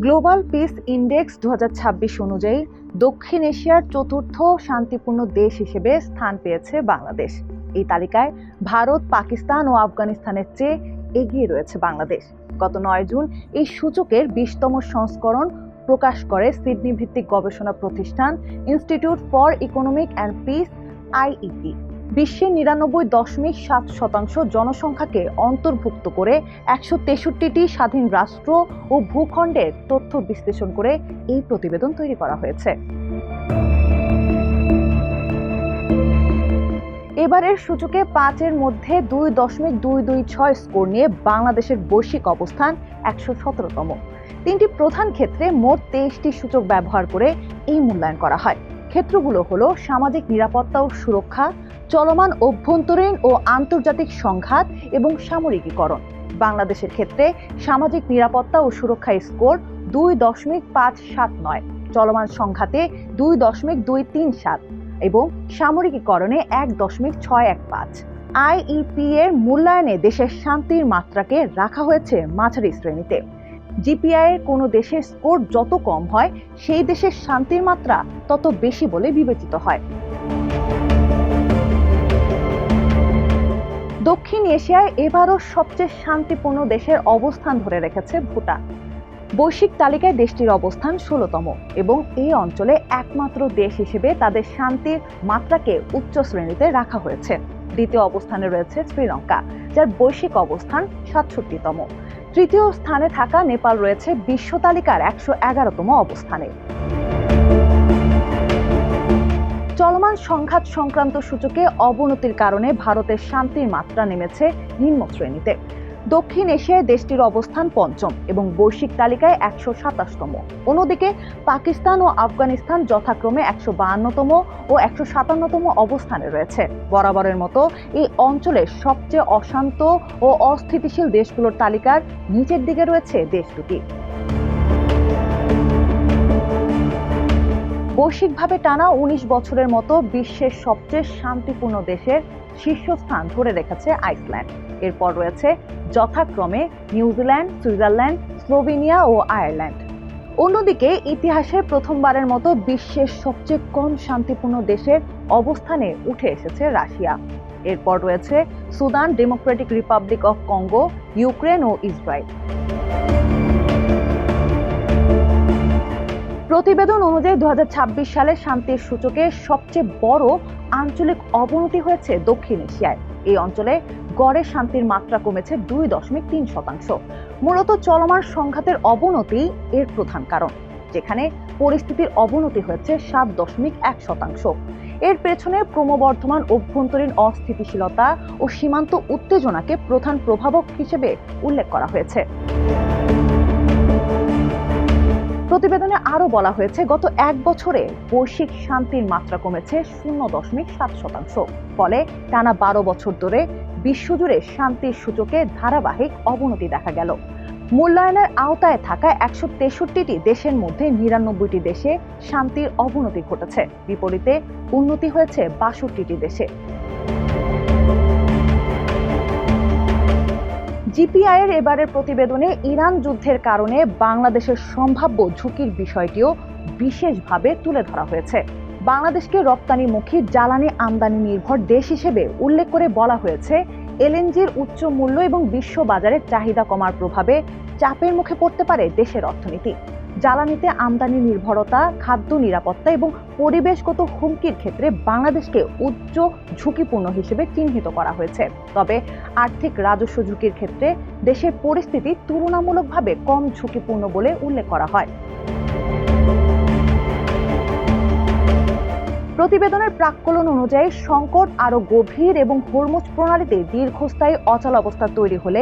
Global piece index 2026 অনুযায়ী দক্ষিণ এশিয়ার চতুর্থ শান্তিপূর্ণ দেশ হিসেবে স্থান পেয়েছে বাংলাদেশ। এই তালিকায় ভারত, পাকিস্তান ও আফগানিস্তানের চেয়ে এগিয়ে রয়েছে বাংলাদেশ। গত 9 জুন এই সূচকের 20তম সংস্করণ প্রকাশ করে সিডনি ভিত্তিক গবেষণা প্রতিষ্ঠান institute for economic and piece (IEP). বিশ্বের 99.7% জনসংখ্যাকে অন্তর্ভুক্ত করে 163টি স্বাধীন রাষ্ট্র ও ভূখণ্ডের তথ্য বিশ্লেষণ করে এই প্রতিবেদন তৈরি করা হয়েছে। এবারের সূচকে 5-এর মধ্যে 2.226 স্কোর নিয়ে বাংলাদেশের বৈশ্বিক অবস্থান 117তম। 3টি প্রধান ক্ষেত্রে মোট 23টি সূচক ব্যবহার করে এই মূল্যায়ন করা হয়। ক্ষেত্রগুলো হলো সামাজিক নিরাপত্তা ও সুরক্ষা, চলমান অভ্যন্তরীণ ও আন্তর্জাতিক সংঘাত এবং সামরিকীকরণ। বাংলাদেশের ক্ষেত্রে সামাজিক নিরাপত্তা ও সুরক্ষা স্কোর 2.579, চলমান সংঘাতে 2.237 এবং সামরিকীকরণে 1.615। IEP এর মূল্যায়নে দেশের শান্তির মাত্রাকে রাখা হয়েছে মাঝারি শ্রেণীতে। GPI এর কোনো দেশের স্কোর যত কম হয় সেই দেশের শান্তির মাত্রা তত বেশি বলে বিবেচিত হয়। দক্ষিণ এশিয়ায় এবারও সবচেয়ে শান্তিপূর্ণ দেশের অবস্থান ধরে রেখেছে ভুটান। বৈশ্বিক তালিকায় দেশটির অবস্থান 16তম এবং এই অঞ্চলে একমাত্র দেশ হিসেবে তাদের শান্তির মাত্রাকে উচ্চ শ্রেণীতে রাখা হয়েছে। দ্বিতীয় অবস্থানে রয়েছে শ্রীলঙ্কা, যার বৈশ্বিক অবস্থান 67তম। তৃতীয় স্থানে থাকা নেপাল রয়েছে বিশ্ব তালিকার 111তম অবস্থানে। চলমান সংঘাত সংক্রান্ত সূচকে অবনতির কারণে ভারতের শান্তির মাত্রা নেমেছে নিম্ন শ্রেণীতে। দক্ষিণ এশিয়ায় দেশটির অবস্থান 5ম এবং বৈশ্বিক তালিকায় 127তম। অন্যদিকে পাকিস্তান ও আফগানিস্তান যথাক্রমে 152তম ও 157তম অবস্থানে রয়েছে। বরাবরের মতো এই অঞ্চলের সবচেয়ে অশান্ত ও অস্থিতিশীল দেশগুলোর তালিকার নিচের দিকে রয়েছে দেশ দুটি। বৈশ্বিকভাবে টানা 19 বছরের মতো বিশ্বের সবচেয়ে শান্তিপূর্ণ দেশের শীর্ষস্থান ধরে রেখেছে আইসল্যান্ড। এরপর রয়েছে যথাক্রমে নিউজিল্যান্ড, সুইজারল্যান্ড, স্লোভেনিয়া ও আয়ারল্যান্ড। অন্যদিকে ইতিহাসে প্রথমবারের মতো বিশ্বের সবচেয়ে কম শান্তিপূর্ণ দেশের অবস্থানে উঠে এসেছে রাশিয়া। এরপর রয়েছে Sudan, Democratic Republic of Congo, Ukraine ও ইসরায়েল। প্রতিবেদন অনুযায়ী 2026 সালে শান্তির সূচকে সবচেয়ে বড় আঞ্চলিক অবনতি হয়েছে দক্ষিণ এশিয়ায়। এই অঞ্চলে গড়ে শান্তির মাত্রা কমেছে 2.3%। মূলত চলমান সংঘাতের অবনতি এর প্রধান কারণ, যেখানে পরিস্থিতির অবনতি হয়েছে 7.1%। এর পেছনে ক্রমবর্ধমান অভ্যন্তরীণ অস্থিতিশীলতা ও সীমান্ত উত্তেজনাকে প্রধান প্রভাবক হিসেবে উল্লেখ করা হয়েছে। প্রতিবেদনে আরো বলা হয়েছে, গত 1 বছরে বৈশ্বিক শান্তির মাত্রা কমেছে 0.7%। ফলে টানা 12 বছর ধরে বিশ্বজুড়ে শান্তির সূচকে ধারাবাহিক অবনতি দেখা গেল। মূল্যায়নের আওতায় থাকা 163টি দেশের মধ্যে 99টি দেশে শান্তির অবনতি ঘটেছে, বিপরীতে উন্নতি হয়েছে 62টি দেশে। GPI এর এবারের প্রতিবেদনে ইরান যুদ্ধের কারণে বাংলাদেশের সম্ভাব্য ঝুঁকির বিষয়টিও বিশেষভাবে তুলে ধরা হয়েছে। বাংলাদেশকে রপ্তানিমুখী জ্বালানি আমদানি নির্ভর দেশ হিসেবে উল্লেখ করে বলা হয়েছে, LNGর উচ্চ মূল্য এবং বিশ্ব বাজারে চাহিদা কমার প্রভাবে চাপের মুখে পড়তে পারে দেশের অর্থনীতি। জ্বালানিতে আমদানি নির্ভরতা, খাদ্য নিরাপত্তা এবং পরিবেশগত হুমকির ক্ষেত্রে বাংলাদেশকে উচ্চ ঝুঁকিপূর্ণ হিসেবে চিহ্নিত করা হয়েছে। তবে আর্থিক রাজস্ব ঝুঁকির ক্ষেত্রে দেশের পরিস্থিতি তুলনামূলকভাবে কম ঝুঁকিপূর্ণ বলে উল্লেখ করা হয়। প্রতিবেদনের প্রাক্কলন অনুযায়ী সংকট আরো গভীর এবং হরমুজ প্রণালীতে দীর্ঘস্থায়ী অচলাবস্থা তৈরি হলে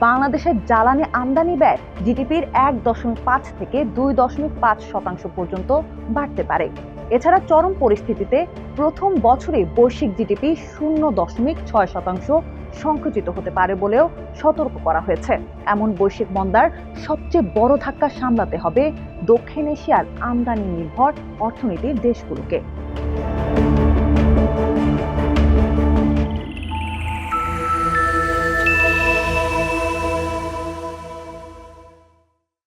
বাংলাদেশের জ্বালানি আমদানি ব্যয় জিডিপির 1.5 থেকে 2.5% পর্যন্ত বাড়তে পারে। এছাড়া চরম পরিস্থিতিতে প্রথম বছরে বৈশ্বিক জিডিপি 0.6% সংকুচিত হতে পারে বলেও সতর্ক করা হয়েছে। এমন বৈশ্বিক মন্দার সবচেয়ে বড় ধাক্কা সামলাতে হবে দক্ষিণ এশিয়ার আমদানি নির্ভর অর্থনীতির দেশগুলোকে।